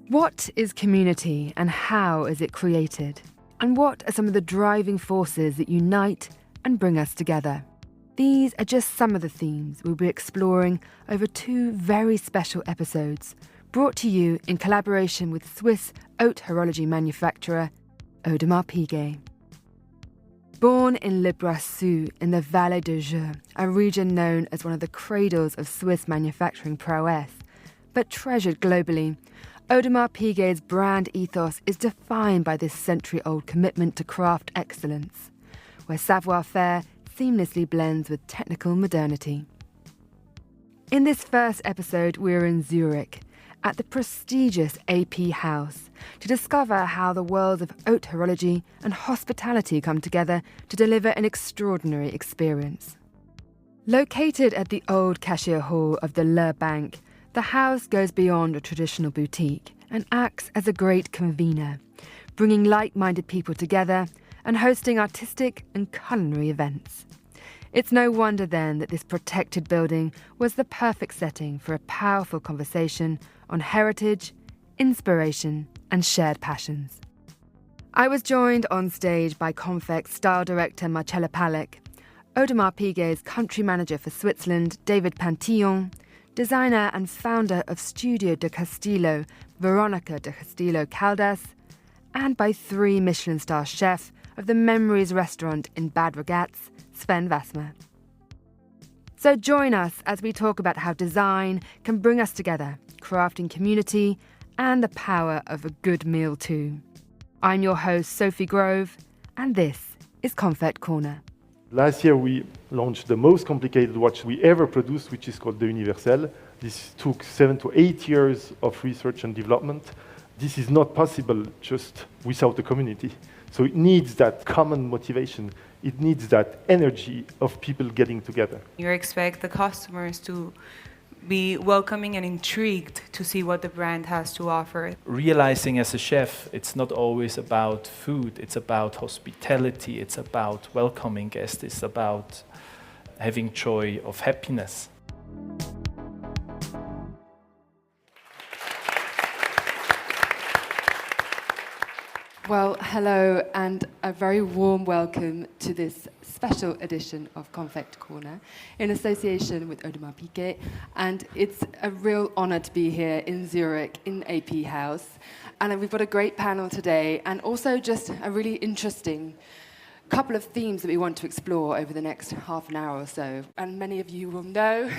What is community and how is it created? And what are some of the driving forces that unite and bring us together? These are just some of the themes we'll be exploring over 2 very special episodes, brought to you in collaboration with Swiss haute-horlogerie manufacturer Audemars Piguet. Born in Le Brassus in the Vallée de Joux, a region known as one of the cradles of Swiss manufacturing prowess, but treasured globally, Audemars Piguet's brand ethos is defined by this century-old commitment to craft excellence, where savoir-faire seamlessly blends with technical modernity. In this first episode, we're in Zürich, at the prestigious AP House, to discover how the worlds of haute-horlogerie and hospitality come together to deliver an extraordinary experience. Located at the old cashier hall of the Le Bank, the house goes beyond a traditional boutique and acts as a great convener, bringing like-minded people together and hosting artistic and culinary events. It's no wonder then that this protected building was the perfect setting for a powerful conversation on heritage, inspiration, and shared passions. I was joined on stage by Konfekt style director Marcela Palek, Audemars Piguet's country manager for Switzerland, David Pantillon, designer and founder of Studio del Castillo, Veronica del Castillo Caldas, and by 3 Michelin-star chef of the Memories restaurant in Bad Ragaz, Sven Wassmer. So join us as we talk about how design can bring us together, crafting community and the power of a good meal too. I'm your host, Sophie Grove, and this is Konfekt Korner. Last year we launched the most complicated watch we ever produced, which is called the Universelle. This took 7 to 8 years of research and development. This is not possible just without the community. So it needs that common motivation. It needs that energy of people getting together. You expect the customers to be welcoming and intrigued to see what the brand has to offer. Realizing as a chef, it's not always about food, it's about hospitality, it's about welcoming guests, it's about having joy of happiness. Well, hello and a very warm welcome to this special edition of Konfekt Korner in association with Audemars Piguet. And it's a real honour to be here in Zurich in AP House. And we've got a great panel today and also just a really interesting couple of themes that we want to explore over the next half an hour or so. And many of you will know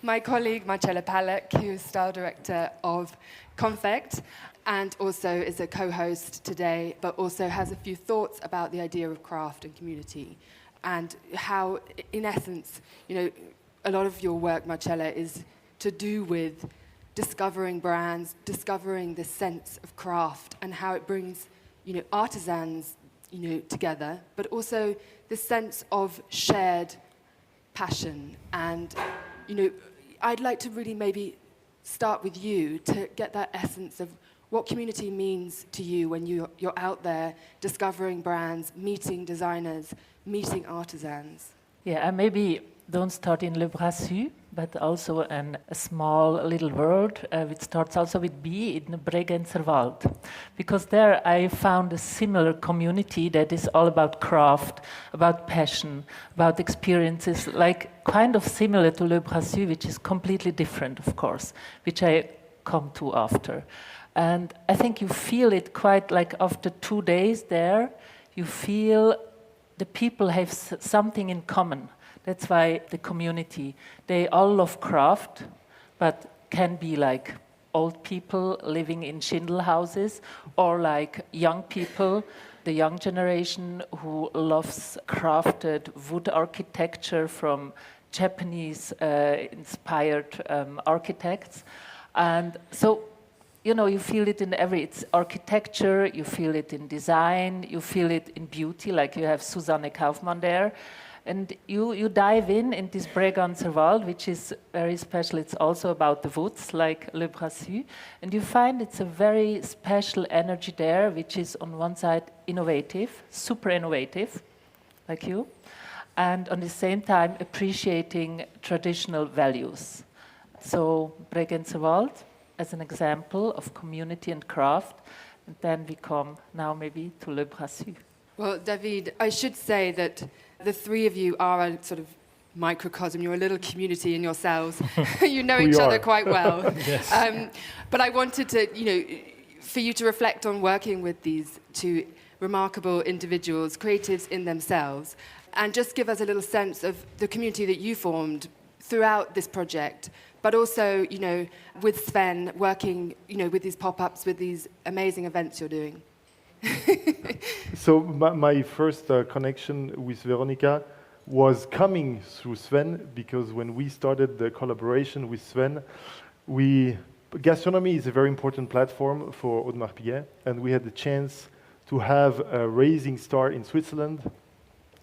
my colleague Marcela Palek, who is style director of Konfekt, and also is a co-host today, but also has a few thoughts about the idea of craft and community, and how, in essence, a lot of your work, Marcela, is to do with discovering brands, discovering the sense of craft, and how it brings, artisans, together, but also the sense of shared passion. And, I'd like to really maybe start with you to get that essence of what community means to you when you're out there discovering brands, meeting designers, meeting artisans. Yeah, I maybe don't start in Le Brassus, but also in a small little world, which starts also with B in Bregenzerwald. Because there I found a similar community that is all about craft, about passion, about experiences, like kind of similar to Le Brassus, which is completely different, of course, which I come to after. And I think you feel it quite like after 2 days there, you feel the people have something in common. That's why the community, they all love craft, but can be like old people living in shindle houses, or like young people, the young generation who loves crafted wood architecture from Japanese inspired architects. And so, you feel it in it's architecture, you feel it in design, you feel it in beauty, like you have Susanne Kaufmann there. And you dive in this Bregenzerwald, which is very special. It's also about the woods, like Le Brassus. And you find it's a very special energy there, which is on one side innovative, super innovative, like you, and on the same time appreciating traditional values. So Bregenzerwald, as an example of community and craft. And then we come now maybe to Le Brassus. Well, David, I should say that the three of you are a sort of microcosm. You're a little community in yourselves. You know each other quite well. Yes. But I wanted to, for you to reflect on working with these two remarkable individuals, creatives in themselves, and just give us a little sense of the community that you formed throughout this project, but also, with Sven, working, with these pop-ups, with these amazing events you're doing. So my first connection with Veronica was coming through Sven, because when we started the collaboration with Sven, gastronomy is a very important platform for Audemars Piguet, and we had the chance to have a rising star in Switzerland.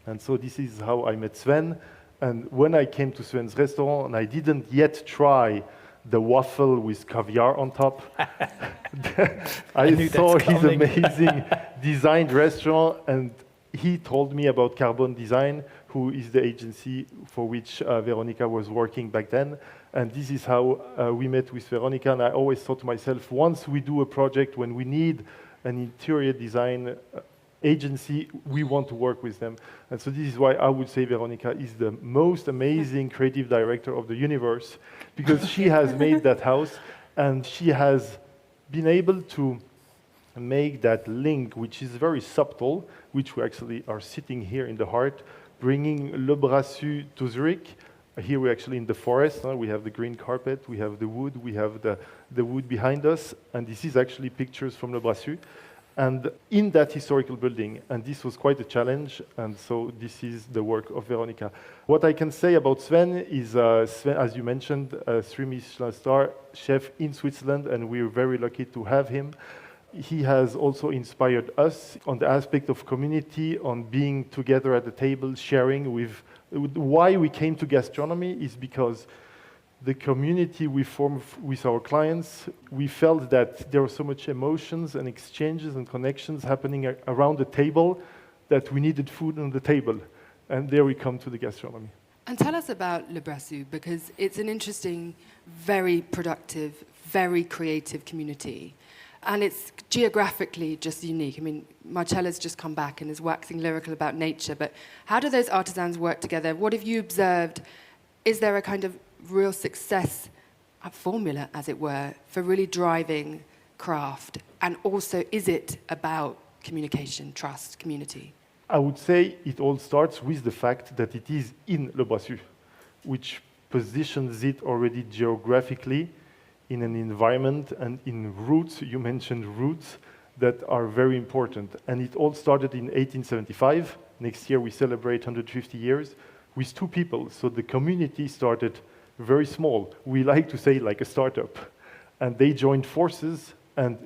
And so this is how I met Sven. And when I came to Sven's restaurant, and I didn't yet try the waffle with caviar on top, I saw his amazing designed restaurant, and he told me about Carbon Design, who is the agency for which Veronica was working back then. And this is how we met with Veronica. And I always thought to myself, once we do a project, when we need an interior design agency, we want to work with them. And so this is why I would say Veronica is the most amazing creative director of the universe, because she has made that house, and she has been able to make that link, which is very subtle, which we actually are sitting here in the heart, bringing Le Brassus to Zürich. Here we're actually in the forest. We have the green carpet, we have the wood, we have the wood behind us, and this is actually pictures from Le Brassus. And in that historical building, and this was quite a challenge, and so this is the work of Veronica. What I can say about Sven is, Sven, as you mentioned, a 3 Michelin-star chef in Switzerland, and we're very lucky to have him. He has also inspired us on the aspect of community, on being together at the table, sharing with why we came to gastronomy is because the community we form with our clients, we felt that there were so much emotions and exchanges and connections happening around the table that we needed food on the table. And there we come to the gastronomy. And tell us about Le Brassus, because it's an interesting, very productive, very creative community. And it's geographically just unique. I mean, Marcela's just come back and is waxing lyrical about nature, but how do those artisans work together? What have you observed? Is there a kind of real success formula, as it were, for really driving craft? And also, is it about communication, trust, community? I would say it all starts with the fact that it is in Le Brassus, which positions it already geographically in an environment and in roots, you mentioned roots, that are very important. And it all started in 1875. Next year we celebrate 150 years with 2 people. So the community started very small. We like to say like a startup. And they joined forces, and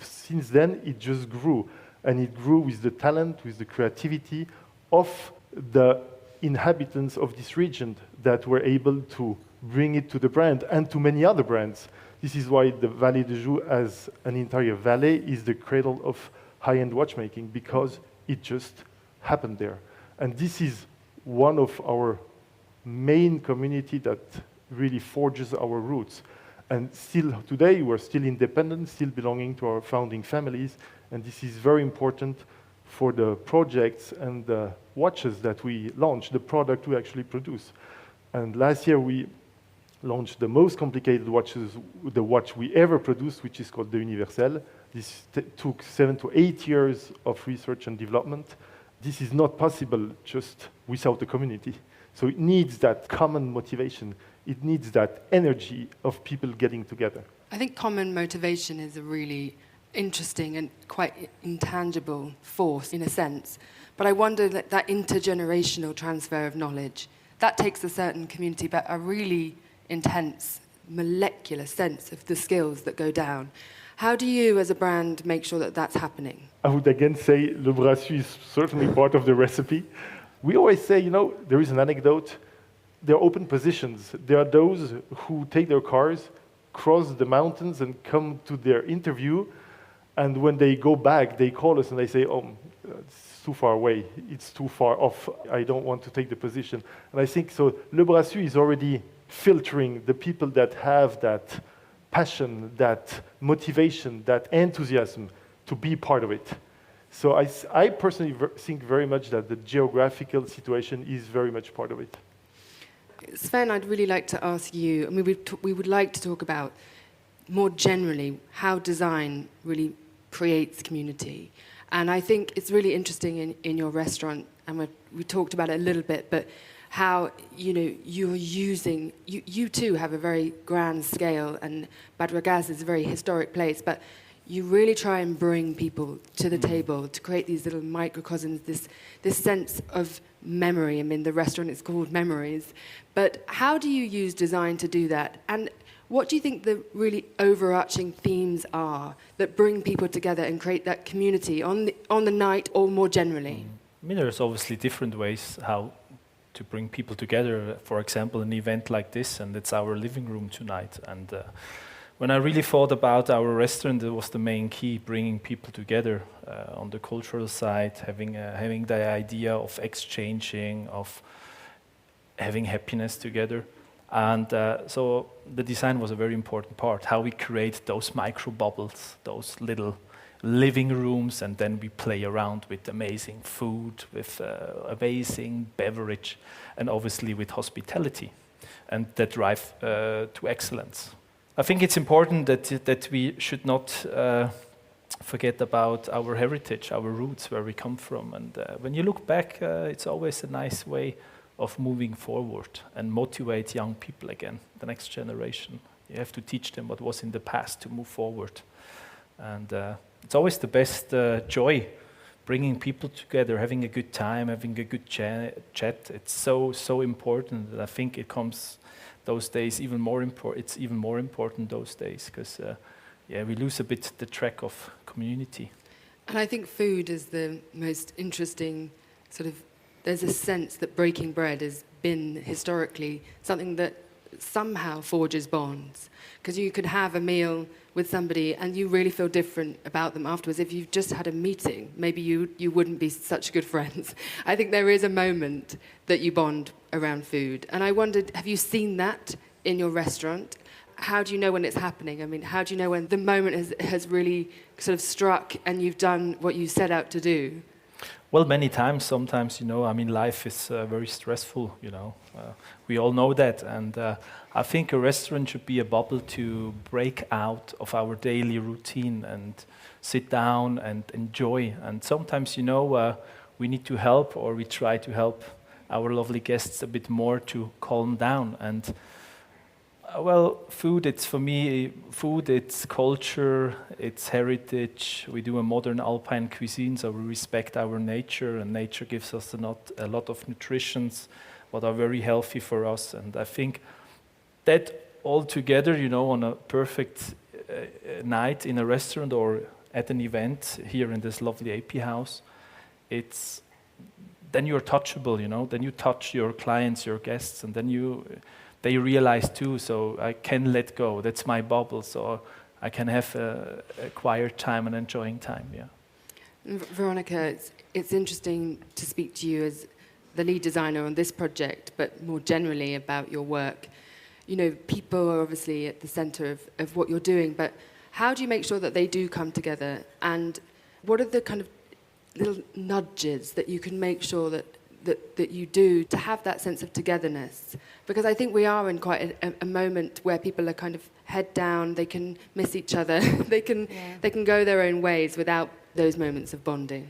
since then it just grew. And it grew with the talent, with the creativity of the inhabitants of this region that were able to bring it to the brand and to many other brands. This is why the Vallée de Joux, as an entire valley, is the cradle of high-end watchmaking, because it just happened there. And this is one of our main community that really forges our roots. And still today, we're still independent, still belonging to our founding families, and this is very important for the projects and the watches that we launch, the product we actually produce. And last year we launched the most complicated watches, the watch we ever produced, which is called the Universelle. This took 7 to 8 years of research and development. This is not possible just without the community. So it needs that common motivation. It needs that energy of people getting together. I think common motivation is a really interesting and quite intangible force in a sense. But I wonder that intergenerational transfer of knowledge, that takes a certain community, but a really intense molecular sense of the skills that go down. How do you, as a brand, make sure that that's happening? I would again say Le Brassus is certainly part of the recipe. We always say, there is an anecdote. There are open positions. There are those who take their cars, cross the mountains, and come to their interview. And when they go back, they call us and they say, it's too far away. It's too far off. I don't want to take the position. And I think so. Le Brassus is already filtering the people that have that passion, that motivation, that enthusiasm to be part of it. So I personally think very much that the geographical situation is very much part of it. Sven, I'd really like to ask you, I mean, we would like to talk about more generally how design really creates community. And I think it's really interesting in your restaurant, and we talked about it a little bit, but how, you know, you're using, you too have a very grand scale, and Bad Ragaz is a very historic place, but you really try and bring people to the table to create these little microcosms, this sense of memory. I mean, the restaurant is called Memories. But how do you use design to do that? And what do you think the really overarching themes are that bring people together and create that community on the night or more generally? I mean, there's obviously different ways how to bring people together. For example, an event like this, and it's our living room tonight. And when I really thought about our restaurant, it was the main key, bringing people together on the cultural side, having the idea of exchanging, of having happiness together. And so the design was a very important part, how we create those micro bubbles, those little living rooms, and then we play around with amazing food, with amazing beverage, and obviously with hospitality, and that drive to excellence. I think it's important that we should not forget about our heritage, our roots, where we come from. And when you look back, it's always a nice way of moving forward and motivate young people again, the next generation. You have to teach them what was in the past to move forward. And it's always the best joy, bringing people together, having a good time, having a good chat. It's so important that I think it comes those days even more important. It's even more important those days because we lose a bit the track of community. And I think food is the most interesting sort of. There's a sense that breaking bread has been historically something that somehow forges bonds, because you could have a meal with somebody and you really feel different about them afterwards. If you've just had a meeting, maybe you wouldn't be such good friends. I think there is a moment that you bond around food. And I wondered, have you seen that in your restaurant? How do you know when it's happening? I mean, how do you know when the moment has really sort of struck and you've done what you set out to do? Well, many times, sometimes, I mean, life is very stressful, we all know that. And I think a restaurant should be a bubble to break out of our daily routine and sit down and enjoy. And sometimes, we need to help, or we try to help our lovely guests a bit more to calm down. And food, it's for me, it's culture, it's heritage. We do a modern Alpine cuisine, so we respect our nature, and nature gives us a lot of nutritions, what are very healthy for us. And I think that all together, on a perfect night in a restaurant or at an event here in this lovely AP house, then you're touchable, then you touch your clients, your guests, and then they realize too, so I can let go. That's my bubble, so I can have a quiet time and enjoying time, Veronica, it's interesting to speak to you as the lead designer on this project, but more generally about your work. People are obviously at the center of what you're doing, but how do you make sure that they do come together? And what are the kind of little nudges that you can make sure that you do to have that sense of togetherness? Because I think we are in quite a moment where people are kind of head down, they can miss each other, they can go their own ways without those moments of bonding.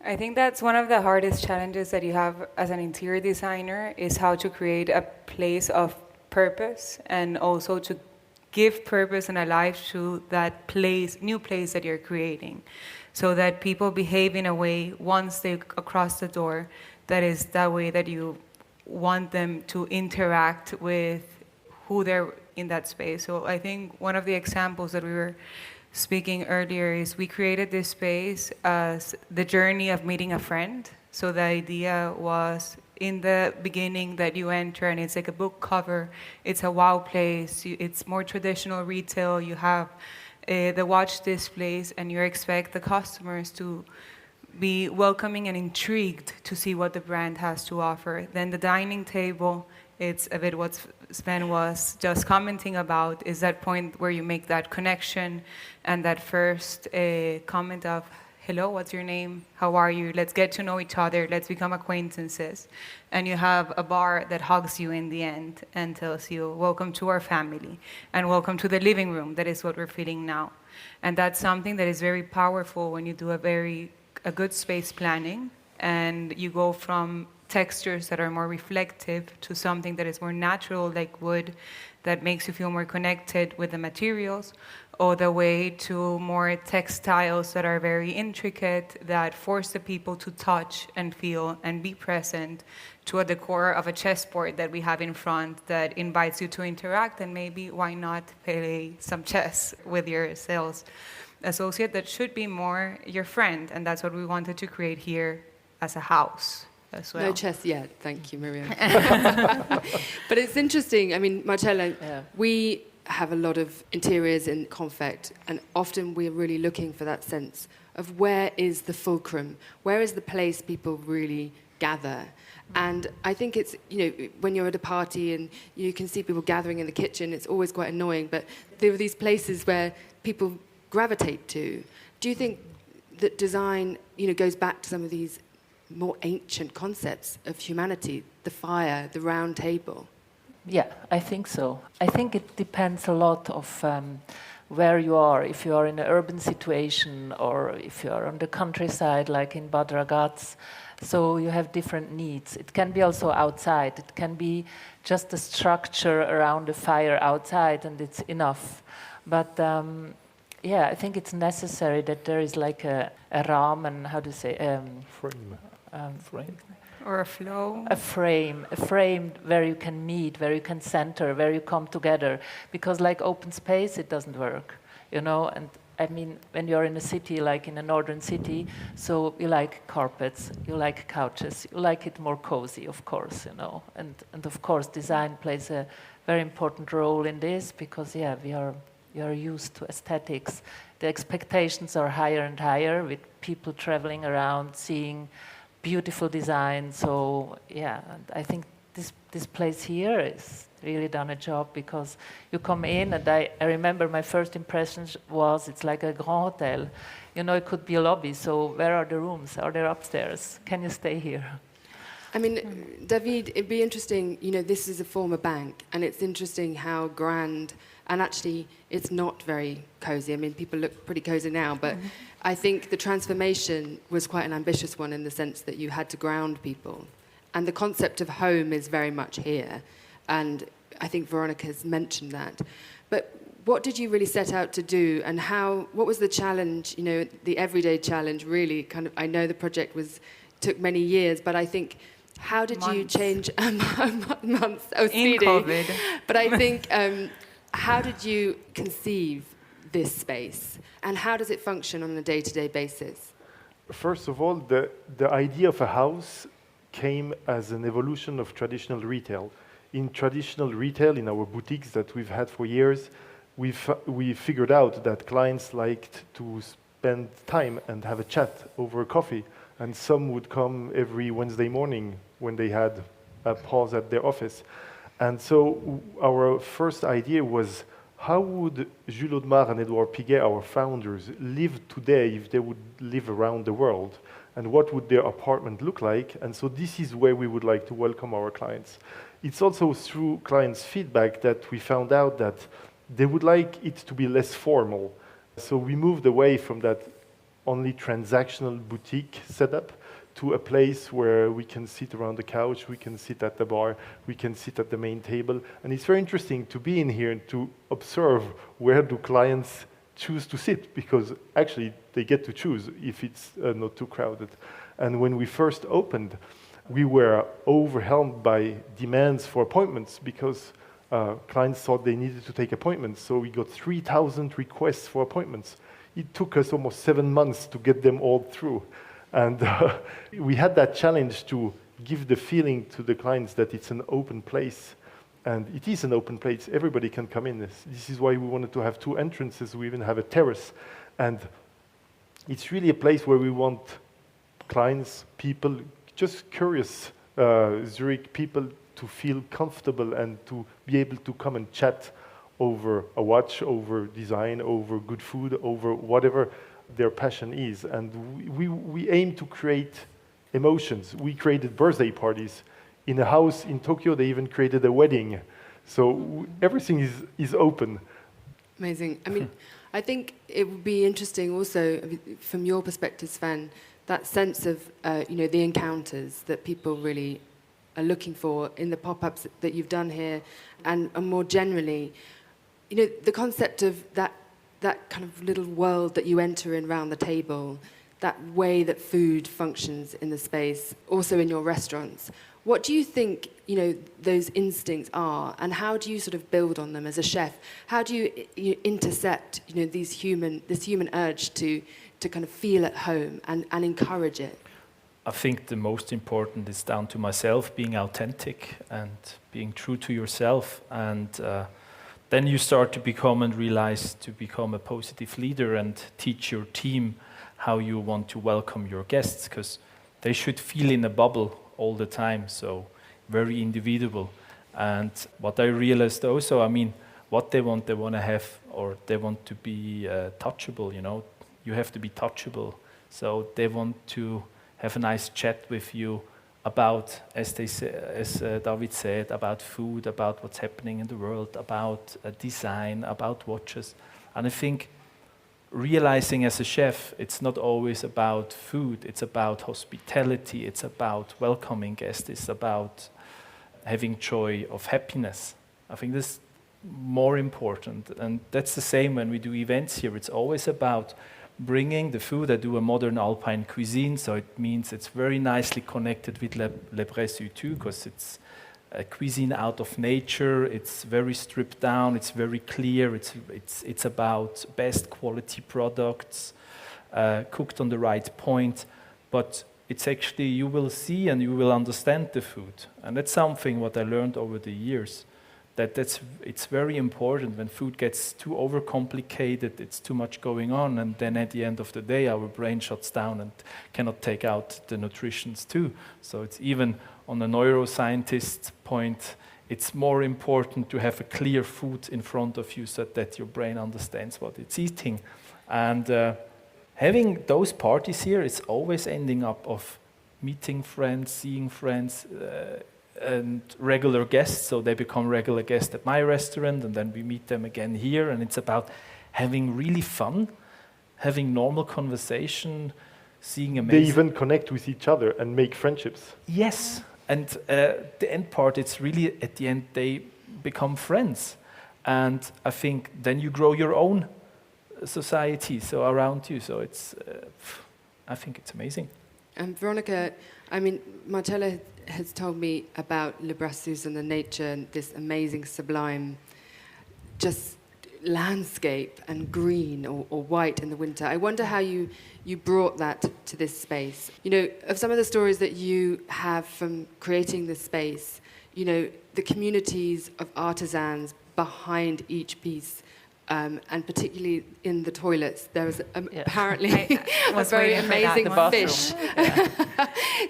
I think that's one of the hardest challenges that you have as an interior designer, is how to create a place of purpose, and also to give purpose and a life to that new place that you're creating, so that people behave in a way once they cross the door that is that way that you want them to interact with who they're in that space. So I think one of the examples that we were speaking earlier is we created this space as the journey of meeting a friend. So the idea was in the beginning that you enter and it's like a book cover, it's a wow place, it's more traditional retail, you have the watch displays, and you expect the customers to be welcoming and intrigued to see what the brand has to offer. Then the dining table, it's a bit what Sven was just commenting about, is that point where you make that connection and that first comment of, hello, what's your name? How are you? Let's get to know each other. Let's become acquaintances. And you have a bar that hugs you in the end and tells you, welcome to our family and welcome to the living room. That is what we're feeling now. And that's something that is very powerful when you do a good space planning and you go from textures that are more reflective to something that is more natural, like wood, that makes you feel more connected with the materials, all the way to more textiles that are very intricate, that force the people to touch and feel and be present, to a decor of a chessboard that we have in front that invites you to interact, and maybe why not play some chess with your sales associate that should be more your friend. And that's what we wanted to create here as a house as well. No chess yet, thank you, Miriam. But it's interesting, I mean, Marcela, we have a lot of interiors in Konfekt, and often we're really looking for that sense of where is the fulcrum, where is the place people really gather. And I think it's, when you're at a party and you can see people gathering in the kitchen, it's always quite annoying, but there are these places where people gravitate to. Do you think that design, goes back to some of these more ancient concepts of humanity, the fire, the round table? Yeah, I think so. I think it depends a lot of where you are. If you are in an urban situation or if you are on the countryside, like in Bad Ragaz, so you have different needs. It can be also outside. It can be just a structure around the fire outside and it's enough. But I think it's necessary that there is like a rahmen, how do you say? Frame. Frame. Or a flow. A frame where you can meet, where you can center, where you come together. Because like open space, it doesn't work, And I mean, when you're in a city, like in a northern city, so you like carpets, you like couches, you like it more cozy, of course, And of course, design plays a very important role in this because, we are used to aesthetics. The expectations are higher and higher with people traveling around, seeing beautiful design. So, and I think this place here is really done a job because you come in and I remember my first impression was it's like a grand hotel. It could be a lobby, so where are the rooms? Are they upstairs? Can you stay here? I mean, David, it'd be interesting, this is a former bank, and it's interesting how grand, and actually it's not very cozy. I mean, people look pretty cozy now, but I think the transformation was quite an ambitious one in the sense that you had to ground people. And the concept of home is very much here. And I think Veronica's mentioned that. But what did you really set out to do, and what was the challenge, the everyday challenge really kind of, I know the project took many years, but I think, how did you change months? Oh, speedy. In COVID. But I think, how did you conceive this space, and how does it function on a day-to-day basis? First of all, the idea of a house came as an evolution of traditional retail. In traditional retail, in our boutiques that we've had for years, we figured out that clients liked to spend time and have a chat over coffee, and some would come every Wednesday morning when they had a pause at their office. And so our first idea was, how would Jules Audemars and Audemars Piguet, our founders, live today if they would live around the world? And what would their apartment look like? And so this is where we would like to welcome our clients. It's also through clients' feedback that we found out that they would like it to be less formal. So we moved away from that only transactional boutique setup to a place where we can sit around the couch, we can sit at the bar, we can sit at the main table. And it's very interesting to be in here and to observe where do clients choose to sit, because actually they get to choose if it's not too crowded. And when we first opened, we were overwhelmed by demands for appointments because clients thought they needed to take appointments. So we got 3,000 requests for appointments. It took us almost 7 months to get them all through. And we had that challenge to give the feeling to the clients that it's an open place. And it is an open place. Everybody can come in. This is why we wanted to have 2 entrances. We even have a terrace. And it's really a place where we want clients, people, just curious Zurich people to feel comfortable and to be able to come and chat over a watch, over design, over good food, over whatever their passion is. And we aim to create emotions. We created birthday parties. In a house in Tokyo, they even created a wedding. So everything is open. Amazing. I mean, I think it would be interesting also, from your perspective, Sven, that sense of, the encounters that people really are looking for in the pop-ups that you've done here, and more generally, the concept of that kind of little world that you enter in around the table, that way that food functions in the space, also in your restaurants. What do you think, those instincts are, and how do you sort of build on them as a chef? How do you intercept, this human urge to kind of feel at home and encourage it? I think the most important is down to myself, being authentic and being true to yourself, and then you start to become and realize to become a positive leader and teach your team how you want to welcome your guests, because they should feel in a bubble all the time, so very individual. And what I realized also, what they want to have, or they want to be touchable, you have to be touchable. So they want to have a nice chat with you about, as David said, about food, about what's happening in the world, about design, about watches. And I think realizing as a chef, it's not always about food, it's about hospitality, it's about welcoming guests, it's about having joy of happiness. I think this is more important, and that's the same when we do events here. It's always about bringing the food. I do a modern Alpine cuisine, so it means it's very nicely connected with Le Bressu too, because it's a cuisine out of nature. It's very stripped down. It's very clear. It's about best quality products, cooked on the right point. But it's actually, you will see and you will understand the food, and that's something what I learned over the years. It's very important. When food gets too overcomplicated, it's too much going on, and then at the end of the day, our brain shuts down and cannot take out the nutritions too. So it's even on a neuroscientist point, it's more important to have a clear food in front of you so that your brain understands what it's eating. And having those parties here, it's always ending up of meeting friends, seeing friends, and regular guests, so they become regular guests at my restaurant, and then we meet them again here, and it's about having really fun, having normal conversation, seeing amazing... They even connect with each other and make friendships. Yes, and the end part, it's really, at the end, they become friends, and I think then you grow your own society, so around you, so it's, I think it's amazing. And Veronica, Marcela has told me about Le Brassus and the nature and this amazing, sublime, just landscape and green or white in the winter. I wonder how you brought that to this space. Of some of the stories that you have from creating this space, the communities of artisans behind each piece, and particularly in the toilets, there was apparently a very amazing fish.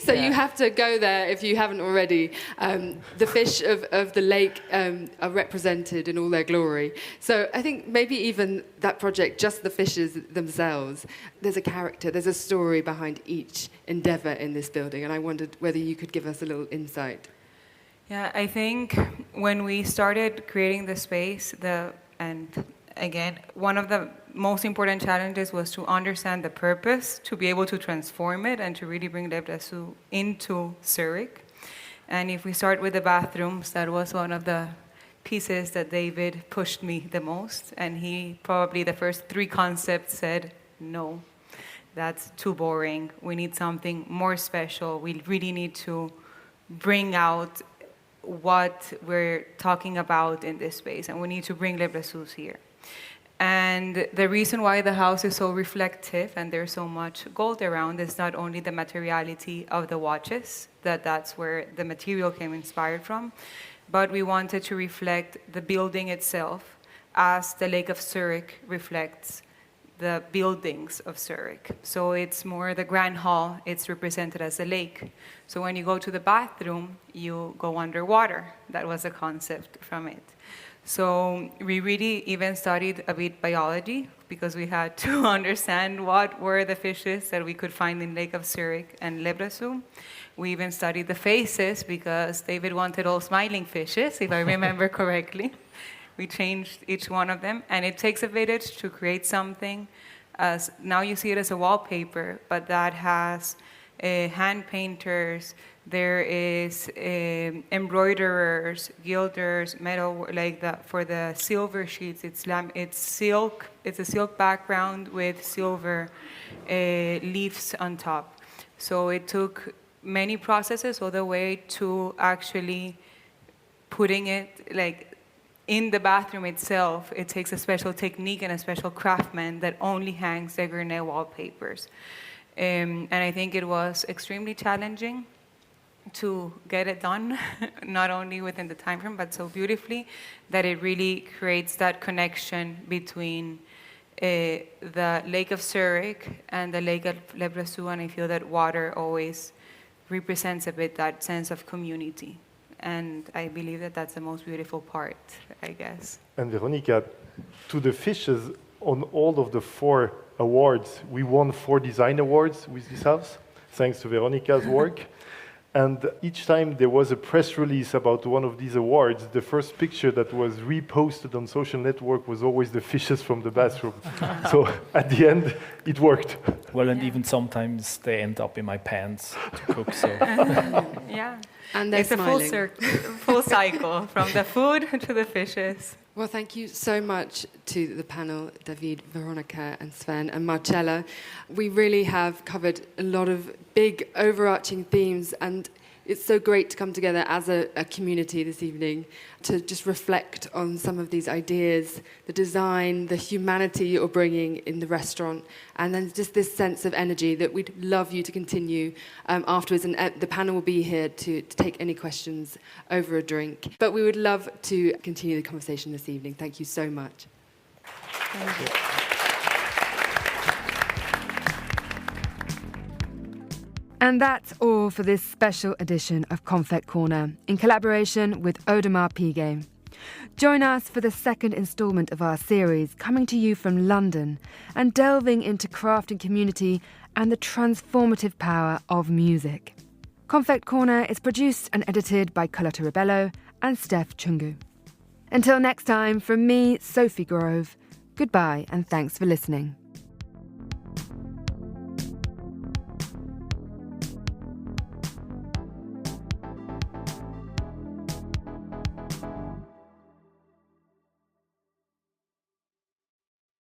So you have to go there if you haven't already. The fish of the lake are represented in all their glory. So I think maybe even that project, just the fishes themselves, there's a character, there's a story behind each endeavour in this building, and I wondered whether you could give us a little insight. Yeah, I think when we started creating the space, again, one of the most important challenges was to understand the purpose, to be able to transform it, and to really bring Le Brassus into Zurich. And if we start with the bathrooms, that was one of the pieces that David pushed me the most. And he probably, the first 3 concepts, said, no, that's too boring. We need something more special. We really need to bring out what we're talking about in this space, and we need to bring Le Brassus here. And the reason why the house is so reflective and there's so much gold around is not only the materiality of the watches, that's where the material came inspired from, but we wanted to reflect the building itself as the Lake of Zurich reflects the buildings of Zurich. So it's more the Grand Hall, it's represented as a lake. So when you go to the bathroom, you go underwater. That was the concept from it. So we really even studied a bit biology because we had to understand what were the fishes that we could find in Lake of Zurich and Le Brassus. We even studied the faces because David wanted all smiling fishes, if I remember correctly. We changed each one of them, and it takes a village to create something. As now you see it as a wallpaper, but that has hand painters. There is embroiderers, gilders, metal like that for the silver sheets. It's silk. It's a silk background with silver leaves on top. So it took many processes all the way to actually putting it like. In the bathroom itself, it takes a special technique and a special craftsman that only hangs the Gournay wallpapers. And I think it was extremely challenging to get it done, not only within the time frame, but so beautifully that it really creates that connection between the Lake of Zurich and the Lake of Le Brassus, and I feel that water always represents a bit that sense of community. And I believe that that's the most beautiful part, I guess. And Veronica, to the fishes, on all of the 4 awards, we won 4 design awards with this house, thanks to Veronica's work. And each time there was a press release about one of these awards, the first picture that was reposted on social network was always the fishes from the bathroom. So at the end, it worked. Well, and even sometimes they end up in my pants to cook, so... Yeah. And they're smiling. A full cycle, from the food to the fishes. Well, thank you so much to the panel, David, Veronica and Sven and Marcela. We really have covered a lot of big overarching themes, and it's so great to come together as a community this evening to just reflect on some of these ideas, the design, the humanity you're bringing in the restaurant, and then just this sense of energy that we'd love you to continue afterwards. And the panel will be here to take any questions over a drink. But we would love to continue the conversation this evening. Thank you so much. Thank you. And that's all for this special edition of Konfekt Korner, in collaboration with Audemars Piguet. Join us for the second instalment of our series, coming to you from London and delving into craft and community and the transformative power of music. Konfekt Korner is produced and edited by Carlotta Rebello and Steph Chungu. Until next time, from me, Sophie Grove, goodbye and thanks for listening.